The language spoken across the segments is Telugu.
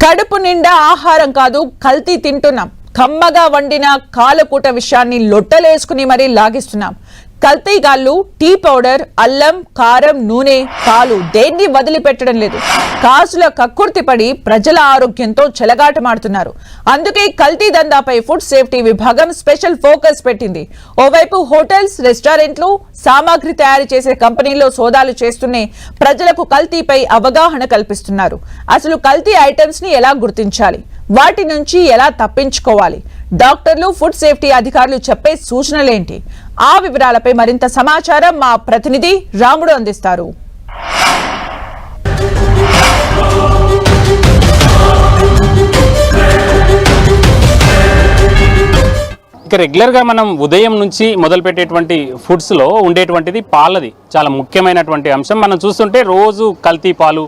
కడుపు నిండా ఆహారం కాదు కల్తీ తింటున్నాం. కమ్మగా వండిన కాలకూట విషయాన్ని లొట్టలేసుకుని మరీ లాగిస్తున్నాం. కల్తీగాళ్ళు టీ పౌడర్, అల్లం, కారం, నూనె, పాలు దేన్ని వదిలిపెట్టడం లేదు. కాసుల కక్కుర్తిపడి ప్రజల ఆరోగ్యంతో చెలగాటమాడుతున్నారు. అందుకే కల్తీ దందాపై ఫుడ్ సేఫ్టీ విభాగం స్పెషల్ ఫోకస్ పెట్టింది. ఓవైపు హోటల్స్, రెస్టారెంట్లు, సామాగ్రి తయారు చేసే కంపెనీల్లో సోదాలు చేస్తూనే ప్రజలకు కల్తీపై అవగాహన కల్పిస్తున్నారు. అసలు కల్తీ ఐటమ్స్ ని ఎలా గుర్తించాలి, వాటి నుంచి ఎలా తప్పించుకోవాలి, డాక్టర్లు, ఫుడ్ సేఫ్టీ అధికారులు చెప్పే సూచనలేంటి, ఆ వివరాలపై మరింత సమాచారం మా ప్రతినిధి రాముడు అందిస్తారు. ఇక రెగ్యులర్గా మనం ఉదయం నుంచి మొదలు పెట్టేటువంటి ఫుడ్స్లో ఉండేటువంటిది పాలది చాలా ముఖ్యమైనటువంటి అంశం. మనం చూస్తుంటే రోజు కల్తీ పాలు,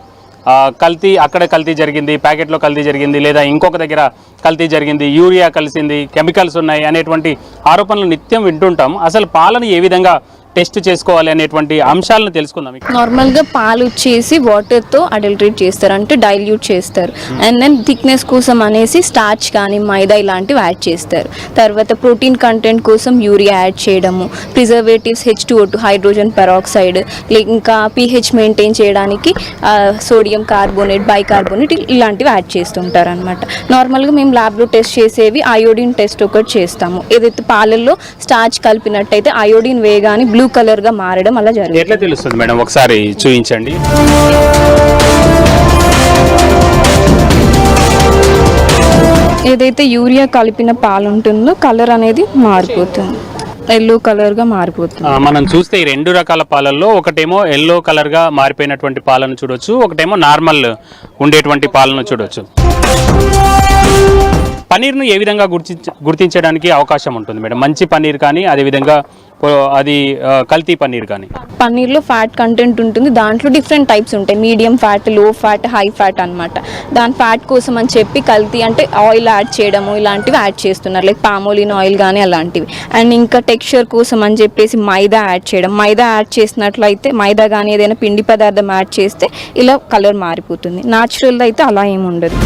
కల్తీ అక్కడ కల్తీ జరిగింది, ప్యాకెట్లో కల్తీ జరిగింది, లేదా ఇంకొక దగ్గర కల్తీ జరిగింది, యూరియా కలిసింది, కెమికల్స్ ఉన్నాయి అనేటువంటి ఆరోపణలు నిత్యం వింటుంటాం. అసలు పాలను ఏ విధంగా టెస్ట్ చేసుకోవాలి అనేటువంటి అంశాలను తెలుసుకుందాం. నార్మల్గా పాలు వచ్చేసి వాటర్తో అడల్టరేట్ చేస్తారు, అంటే డైల్యూట్ చేస్తారు. అండ్ దెన్ థిక్నెస్ కోసం అనేసి స్టార్చ్ కానీ మైదా ఇలాంటివి యాడ్ చేస్తారు. తర్వాత ప్రోటీన్ కంటెంట్ కోసం యూరియా యాడ్ చేయడము, ప్రిజర్వేటివ్స్ H2O2 హైడ్రోజన్ పెరాక్సైడ్, ఇంకా pH మెయింటైన్ చేయడానికి సోడియం కార్బోనేట్, బైకార్బోనేట్ ఇలాంటివి యాడ్ చేస్తుంటారు అనమాట. నార్మల్గా మేము ల్యాబ్లో టెస్ట్ చేసేవి అయోడిన్ టెస్ట్ ఒకటి చేస్తాము. ఏదైతే పాలల్లో స్టార్చ్ కలిపినట్టయితే అయోడిన్ వేగాని బ్లూ కలర్ గా మారడం అలా జరుగుతుంది. ఎట్లా తెలుస్తుంది మేడం, ఒకసారి చూపించండి. ఏదైతే యూరియా కలిపిన పాలు ఉంటుందో కలర్ అనేది మారిపోతుంది, ఎల్లో కలర్ గా మారిపోతుంది. మనం చూస్తే ఈ రెండు రకాల పాలల్లో ఒకటేమో ఎల్లో కలర్ గా మారిపోయినటువంటి పాలను చూడొచ్చు, ఒకటేమో నార్మల్ ఉండేటువంటి పాలను చూడొచ్చు. పనీర్ను ఏ విధంగా గుర్తించడానికి అవకాశం ఉంటుంది మేడం? మంచి పనీర్ కానీ, అదేవిధంగా అది కల్తీ పనీర్ కానీ. పన్నీర్లో ఫ్యాట్ కంటెంట్ ఉంటుంది, దాంట్లో డిఫరెంట్ టైప్స్ ఉంటాయి, మీడియం ఫ్యాట్, లో ఫ్యాట్, హై ఫ్యాట్ అనమాట. దాని ఫ్యాట్ కోసం అని చెప్పి కల్తీ అంటే ఆయిల్ యాడ్ చేయడము ఇలాంటివి యాడ్ చేస్తున్నారు, లైక్ పామోలిన్ ఆయిల్ కానీ అలాంటివి. అండ్ ఇంకా టెక్స్చర్ కోసం అని చెప్పేసి మైదా యాడ్ చేయడం, మైదా యాడ్ చేసినట్లయితే మైదా కానీ ఏదైనా పిండి పదార్థం యాడ్ చేస్తే ఇలా కలర్ మారిపోతుంది. న్యాచురల్ అయితే అలా ఏమి ఉండదు,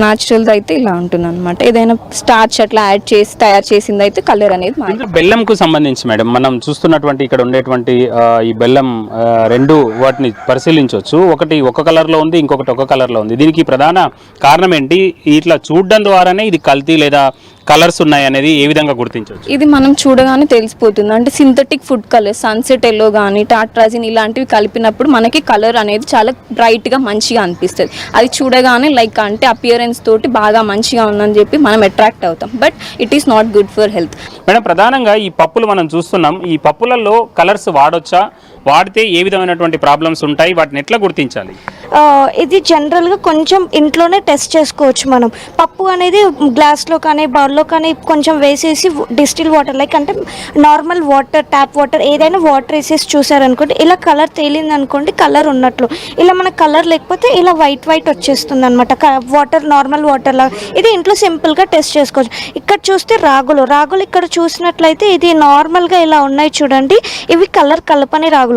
న్యాచురల్ అయితే ఇలా ఉంటుంది అనమాట. ఏదైనా స్టార్చ్ అట్లా యాడ్ చేసి తయారు చేసింది అయితే కలర్ అనేది మారుతుంది. బెల్లంకు సంబంధించి మేడం మనం చూస్తున్నటువంటి ఇక్కడ ఉండేటువంటి ఈ బెల్లం రెండు వాటిని పరిశీలించవచ్చు. ఒకటి ఒక కలర్లో ఉంది, ఇంకొకటి ఒక కలర్లో ఉంది. దీనికి ప్రధాన కారణం ఏంటి? ఇట్లా చూడడం ద్వారానే ఇది కల్తీ లేదా కలర్స్ ఉన్నాయి అనేది ఏ విధంగా గుర్తించవచ్చు? ఇది మనం చూడగానే తెలిసిపోతుంది. అంటే synthetic food colour, sunset yellow కానీ టాట్రాజిన్ ఇలాంటివి కలిపినప్పుడు మనకి కలర్ అనేది చాలా బ్రైట్గా మంచిగా అనిపిస్తుంది. అది చూడగానే లైక్ అంటే అపియరెన్స్ తోటి బాగా మంచిగా ఉందని చెప్పి మనం అట్రాక్ట్ అవుతాం, but it is not good for health. Madam, ప్రధానంగా ఈ పప్పులు మనం చూస్తున్నాం, ఈ పప్పులలో కలర్స్ వాడొచ్చా? వాడితే ఏ విధమైనటువంటి ప్రాబ్లమ్స్ ఉంటాయి? వాటిని ఎట్లా గుర్తించాలి? ఇది జనరల్గా కొంచెం ఇంట్లోనే టెస్ట్ చేసుకోవచ్చు. మనం పప్పు అనేది గ్లాస్లో కానీ బౌల్లో కానీ కొంచెం వేసేసి డిస్టిల్ వాటర్, లైక్ అంటే నార్మల్ వాటర్, ట్యాప్ వాటర్ ఏదైనా వాటర్ వేసేసి చూసారనుకోండి, ఇలా కలర్ తేలింది అనుకోండి, కలర్ ఉన్నట్లు. ఇలా మనకు కలర్ లేకపోతే ఇలా వైట్ వచ్చేస్తుంది అనమాట, వాటర్ నార్మల్ వాటర్ లాగా. ఇది ఇంట్లో సింపుల్గా టెస్ట్ చేసుకోవచ్చు. ఇక్కడ చూస్తే రాగులు ఇక్కడ చూసినట్లయితే ఇది నార్మల్గా ఇలా ఉన్నాయి చూడండి, ఇవి కలర్ కలపని రాగులు.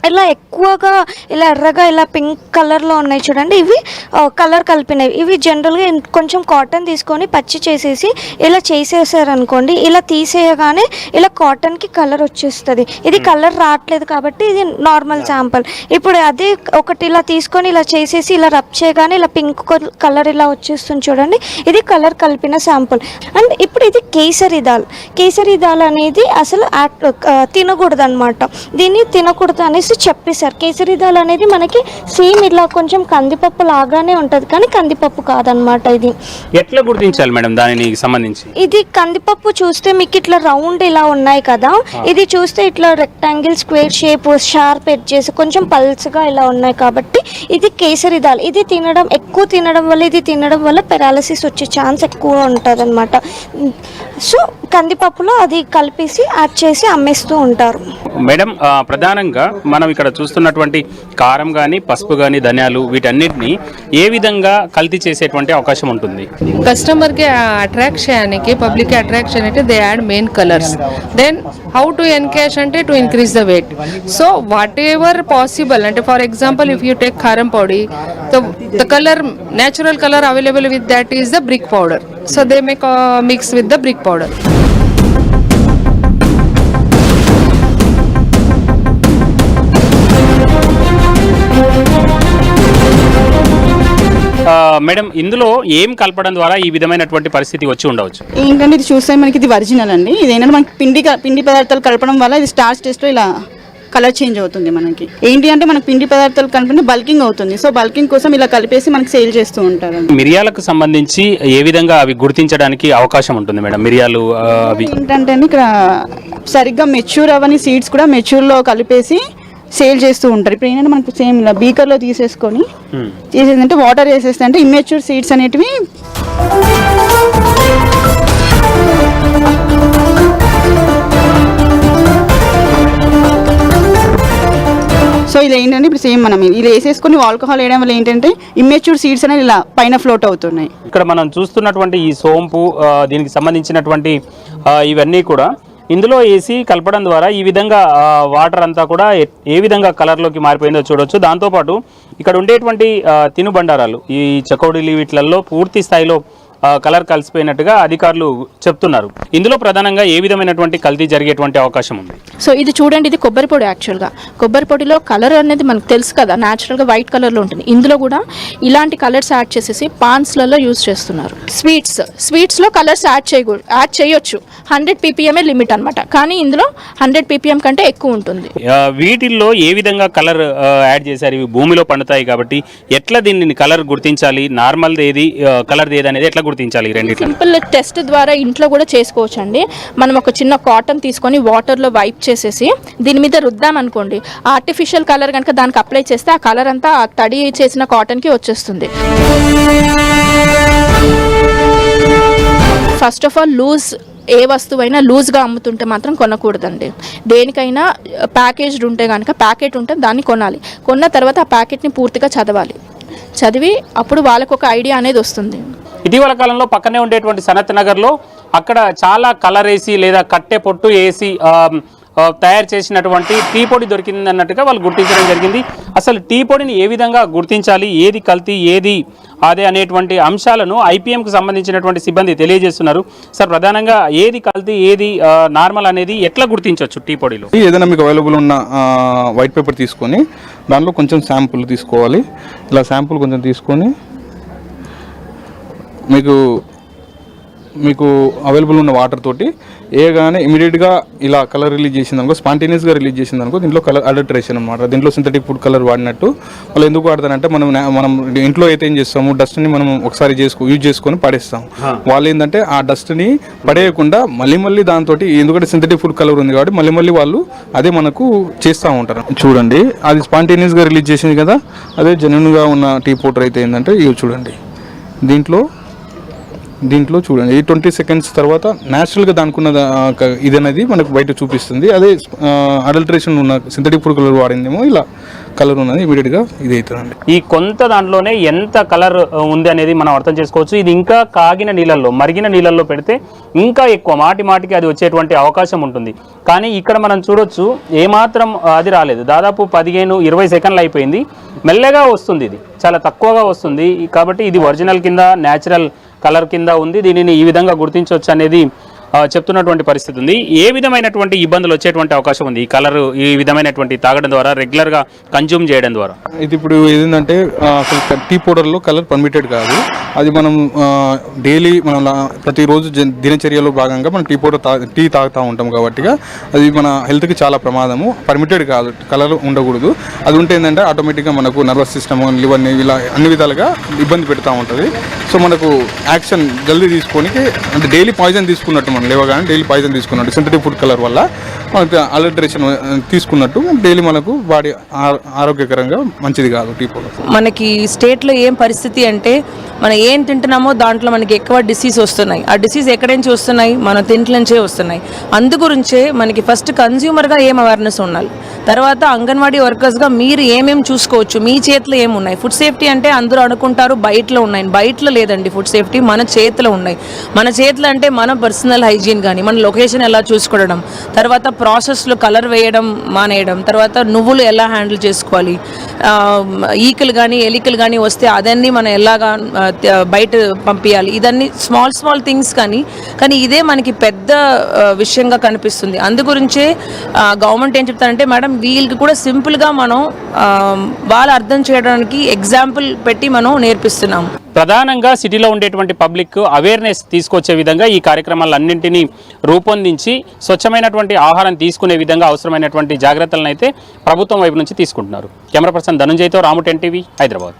ఇలా ఎక్కువగా ఇలా ఎర్రగా ఇలా పింక్ కలర్లో ఉన్నాయి చూడండి, ఇవి కలర్ కలిపినవి. ఇవి జనరల్గా కొంచెం కాటన్ తీసుకొని పచ్చి చేసేసి ఇలా చేసేసారనుకోండి, ఇలా తీసేయగానే ఇలా కాటన్కి కలర్ వచ్చేస్తుంది. ఇది కలర్ రావట్లేదు కాబట్టి ఇది నార్మల్ శాంపుల్. ఇప్పుడు అదే ఒకటి ఇలా తీసుకొని ఇలా చేసేసి ఇలా రబ్ చేయగానే ఇలా పింక్ కలర్ ఇలా వచ్చేస్తుంది చూడండి, ఇది కలర్ కలిపిన శాంపుల్. అండ్ ఇప్పుడు ఇది కేసరి దాల్ అనేది అసలు తినకూడదు అనమాట. దీన్ని తినకూడదు అనేసి చెప్పేశారు. కేసరి దాల్ అనేది మనకి సేమ్ ఇలా కొంచెం కందిపప్పు లాగానే ఉంటది, కానీ కందిపప్పు కాదనమాట. ఇది ఎట్లా గుర్తించాలి మేడం దానికి సంబంధించి? ఇది కందిపప్పు చూస్తే మీకు ఇట్లా రౌండ్ ఇలా ఉన్నాయి కదా, ఇది చూస్తే ఇట్లా rectangle, square shape, sharp edges, కొంచెం పల్స్గా ఇలా ఉన్నాయి కాబట్టి ఇది కేసరి దాల్. ఇది ఎక్కువ తినడం వల్ల పెరాలసిస్ వచ్చే ఛాన్స్ ఎక్కువ ఉంటుంది అనమాట. సో కందిపప్పులో అది కలిపేసి యాడ్ చేసి అమ్మేస్తూ ఉంటారు. మేడం, ప్రధానంగా మనం ఇక్కడ చూస్తున్నటువంటి కారం కానీ పసుపు కానీ ధనియాలు వీటన్నిటిని ఏ విధంగా కల్తీ చేసేటువంటి అవకాశం ఉంటుంది? కస్టమర్ కి అట్రాక్ట్ చేయడానికి పబ్లిక్ అట్రాక్షన్ అంటే they add main colours, then how to encash అంటే to increase the weight. So what ever possible అంటే for example if you take కారం పొడి, the colour natural color available with that is the brick powder, so they make a mix with the brick powder. Madam, ఇందులో ఏం కలపడం ద్వారా ఈ విధమైనటువంటి పరిస్థితి వచ్చి ఉండవచ్చు? ఏంటంటే ఇది చూస్తే మనకి ఇది ఒరిజినల్ అండి. ఇది ఏంటంటే మనకి పిండి పదార్థాలు కలపడం వల్ల ఇది స్టార్చ్ టెస్ట్లో ఇలా కలర్ చేంజ్ అవుతుంది. మనకి ఏంటి అంటే మనకి పిండి పదార్థాలు కలిపి బల్కింగ్ అవుతుంది. సో బల్కింగ్ కోసం ఇలా కలిపేసి మనకి సేల్ చేస్తూ ఉంటారు. మిరియాలకు సంబంధించి ఏ విధంగా అవి గుర్తించడానికి అవకాశం ఉంటుంది మేడం? మిరియాలు అవి ఏంటంటే ఇక్కడ సరిగ్గా మెచ్యూర్ అవని సీడ్స్ కూడా మెచ్యూర్లో కలిపేసి సేల్ చేస్తూ ఉంటారు. ఇప్పుడు ఏంటంటే మనకు సేమ్ ఇలా బీకర్లో తీసేసుకొని చేసేదంటే వాటర్ వేసేస్తే అంటే ఇమ్మెచ్యూర్ సీడ్స్ అనేటివి సో ఇది ఏంటంటే ఇప్పుడు సేమ్ మనం ఇలా వేసేసుకొని ఆల్కహాల్ వేయడం వల్ల ఏంటంటే ఇమ్మెచ్యూర్ సీడ్స్ అనేది ఇలా పైన ఫ్లోట్ అవుతున్నాయి. ఇక్కడ మనం చూస్తున్నటువంటి ఈ సోంపు దీనికి సంబంధించినటువంటి ఇవన్నీ కూడా ఇందులో వేసి కలపడం ద్వారా ఈ విధంగా వాటర్ అంతా కూడా ఏ విధంగా కలర్లోకి మారిపోయిందో చూడొచ్చు. దాంతోపాటు ఇక్కడ ఉండేటువంటి తినుబండారాలు ఈ చకోడీలు వీటిలలో పూర్తి స్థాయిలో కలర్ కలిసిపోయినట్టుగా అధికారులు చెప్తున్నారు. ఇందులో ప్రధానంగా ఏ విధమైనటువంటి కల్తీ జరిగేటువంటి అవకాశం ఉంది? సో ఇది చూడండి, ఇది కొబ్బరి పొడి. యాక్చువల్గా కొబ్బరి పొడిలో కలర్ అనేది మనకు తెలుసు కదా, న్యాచురల్గా వైట్ కలర్లో ఉంటుంది. ఇందులో కూడా ఇలాంటి కలర్స్ యాడ్ చేసేసి పాన్స్లలో యూజ్ చేస్తున్నారు. స్వీట్స్లో కలర్స్ యాడ్ చేయొచ్చు. 100 ppm లిమిట్ అనమాట, కానీ ఇందులో 100 ppm కంటే ఎక్కువ ఉంటుంది. వీటిల్లో ఏ విధంగా కలర్ యాడ్ చేశారు? ఇవి భూమిలో పండుతాయి కాబట్టి ఎట్లా దీన్ని కలర్ గుర్తించాలి? నార్మల్ ఏది కలర్ ఏది అనేది ఎట్లా గుర్తించాలి? సింపుల్ టెస్ట్ ద్వారా ఇంట్లో కూడా చేసుకోవచ్చు అండి. మనం ఒక చిన్న కాటన్ తీసుకొని వాటర్లో వైప్ చేసేసి దీని మీద రుద్దాం అనుకోండి, ఆర్టిఫిషియల్ కలర్ కనుక దానికి అప్లై చేస్తే ఆ కలర్ అంతా ఆ తడి చేసిన కాటన్కి వచ్చేస్తుంది. ఫస్ట్ ఆఫ్ ఆల్ ఏ వస్తువైనా లూజ్గా అమ్ముతుంటే మాత్రం కొనకూడదండి. దేనికైనా ప్యాకేజ్డ్ ఉంటే కనుక ప్యాకెట్ ఉంటే దాన్ని కొనాలి. కొన్న తర్వాత ఆ ప్యాకెట్ని పూర్తిగా చదివి అప్పుడు వాళ్ళకు ఒక ఐడియా అనేది వస్తుంది. ఇటీవల కాలంలో పక్కనే ఉండేటువంటి సనత్ నగర్లో అక్కడ చాలా కలర్ వేసి లేదా కట్టె పొట్టు వేసి తయారు చేసినటువంటి టీ పొడి దొరికింది అన్నట్టుగా వాళ్ళు గుర్తించడం జరిగింది. అసలు టీ పొడిని ఏ విధంగా గుర్తించాలి, ఏది కల్తీ ఏది అదే అనేటువంటి అంశాలను ఐపీఎంకి సంబంధించినటువంటి సిబ్బంది తెలియజేస్తున్నారు. సార్, ప్రధానంగా ఏది కల్తీ ఏది నార్మల్ అనేది ఎట్లా గుర్తించవచ్చు టీ పొడిలో? ఏదైనా మీకు అవైలబుల్ ఉన్న వైట్ పేపర్ తీసుకొని దానిలో కొంచెం శాంపుల్ తీసుకోవాలి. ఇలా శాంపుల్ కొంచెం తీసుకొని మీకు అవైలబుల్ ఉన్న వాటర్ తోటి ఏగానే ఇమీడియట్గా ఇలా కలర్ రిలీజ్ చేసిందనుకో, స్పాంటేనియస్గా రిలీజ్ చేసిందనుకో దీంట్లో కలర్ అడల్టరేషన్ అనమాట. దీంట్లో సింథటిక్ ఫుడ్ కలర్ వాడినట్టు. వాళ్ళు ఎందుకు వాడతారంటే మనం ఇంట్లో అయితే ఏం చేస్తాము, డస్ట్ని మనం ఒకసారి యూజ్ చేసుకొని పడేస్తాం. వాళ్ళు ఏంటంటే ఆ డస్ట్ని పడేయకుండా మళ్ళీ దాంతో, ఎందుకంటే సింథటిక్ ఫుడ్ కలర్ ఉంది కాబట్టి మళ్ళీ వాళ్ళు అదే మనకు చేస్తూ ఉంటారు. చూడండి, అది స్పాంటేనియస్గా రిలీజ్ చేసింది కదా, అదే జెన్యూన్గా ఉన్న టీ పౌడర్ అయితే ఏంటంటే ఇవి చూడండి, దీంట్లో చూడండి 20 seconds తర్వాత న్యాచురల్గా దానికున్న ఇది అనేది మనకు బయట చూపిస్తుంది. అదే అడల్టరేషన్ ఉన్న సింథటిక్ ఫుడ్ కలర్ వాడిందేమో ఇలా కలర్ ఉన్నది ఇమీడియట్గా ఇది అవుతుందండి. ఈ కొంత దాంట్లోనే ఎంత కలర్ ఉంది అనేది మనం అర్థం చేసుకోవచ్చు. ఇది ఇంకా కాగిన నీళ్ళల్లో, మరిగిన నీళ్ళల్లో పెడితే ఇంకా ఎక్కువ మాటికి అది వచ్చేటువంటి అవకాశం ఉంటుంది. కానీ ఇక్కడ మనం చూడొచ్చు ఏమాత్రం అది రాలేదు. దాదాపు 15-20 సెకండ్లు అయిపోయింది. మెల్లగా వస్తుంది, ఇది చాలా తక్కువగా వస్తుంది. కాబట్టి ఇది ఒరిజినల్ కింద న్యాచురల్ కలర్ కింద ఉంది. దీనిని ఈ విధంగా గుర్తించవచ్చు అనేది చెప్తున్నటువంటి పరిస్థితి ఉంది. ఏ విధమైనటువంటి ఇబ్బందులు వచ్చేటువంటి అవకాశం ఉంది ఈ కలర్ ఈ విధమైనటువంటి తాగడం ద్వారా, రెగ్యులర్గా కన్జ్యూమ్ చేయడం ద్వారా? ఇది ఇప్పుడు ఏంటంటే టీ పౌడర్లో కలర్ పర్మిటెడ్ కాదు. అది మనం డైలీ మనం ప్రతిరోజు దినచర్యలో భాగంగా మనం టీ తాగుతూ ఉంటాం కాబట్టి అది మన హెల్త్కి చాలా ప్రమాదము. పర్మిటెడ్ కాదు, కలర్ ఉండకూడదు. అది ఉంటే ఏంటంటే ఆటోమేటిక్గా మనకు నర్వస్ సిస్టమ్, లివర్ని ఇలా అన్ని విధాలుగా ఇబ్బంది పెడతా ఉంటుంది. సో మనకు యాక్షన్ జల్దీ తీసుకోనికి, అంటే డైలీ పాయిజన్ తీసుకున్నట్టు, మనం లేవగానే డైలీ పాయిజన్ తీసుకున్నట్టు సింథటిక్ ఫుడ్ కలర్ వల్ల మనకు అలర్టరేషన్ తీసుకున్నట్టు డైలీ మనకు బాడీ ఆరోగ్యకరంగా మంచిది కాదు టీ పౌడర్. మనకి స్టేట్లో ఏం పరిస్థితి అంటే మనం ఏం తింటున్నామో దాంట్లో మనకి ఎక్కువ డిసీజ్ వస్తున్నాయి. ఆ డిసీజ్ ఎక్కడి నుంచి వస్తున్నాయి? మన తింట్ల నుంచే వస్తున్నాయి. అందు గురించే మనకి ఫస్ట్ కన్జ్యూమర్గా ఏం అవేర్నెస్ ఉండాలి. తర్వాత అంగన్వాడీ వర్కర్స్గా మీరు ఏమేమి చూసుకోవచ్చు, మీ చేతిలో ఏమున్నాయి. ఫుడ్ సేఫ్టీ అంటే అందరూ అనుకుంటారు బయటలో ఉన్నాయి, బయటలో లేదండి. ఫుడ్ సేఫ్టీ మన చేతిలో ఉన్నాయి. మన చేతిలో అంటే మన పర్సనల్ హైజీన్ కానీ, మన లొకేషన్ ఎలా చూసుకోవడం, తర్వాత ప్రాసెస్లో కలర్ వేయడం మానేయడం, తర్వాత నువ్వులు ఎలా హ్యాండిల్ చేసుకోవాలి, ఈకలు కానీ ఎలికలు కానీ వస్తే అదన్నీ మనం ఎలాగా బయట పంపించాలి, ఇదన్నీ స్మాల్ థింగ్స్ కానీ ఇదే మనకి పెద్ద విషయంగా కనిపిస్తుంది. అందు గురించే గవర్నమెంట్ ఏం చెప్తారంటే మేడం వీళ్ళకి కూడా సింపుల్గా మనం వాళ్ళు అర్థం చేయడానికి ఎగ్జాంపుల్ పెట్టి మనం నేర్పిస్తున్నాం. ప్రధానంగా సిటీలో ఉండేటువంటి పబ్లిక్ అవేర్నెస్ తీసుకొచ్చే విధంగా ఈ కార్యక్రమాలన్నింటినీ రూపొందించి స్వచ్ఛమైనటువంటి ఆహారం తీసుకునే విధంగా అవసరమైనటువంటి జాగ్రత్తలను అయితే ప్రభుత్వం వైపు నుంచి తీసుకుంటున్నారు. కెమెరా పర్సన్ ధనంజయ్తో రాము 10 టీవీ హైదరాబాద్.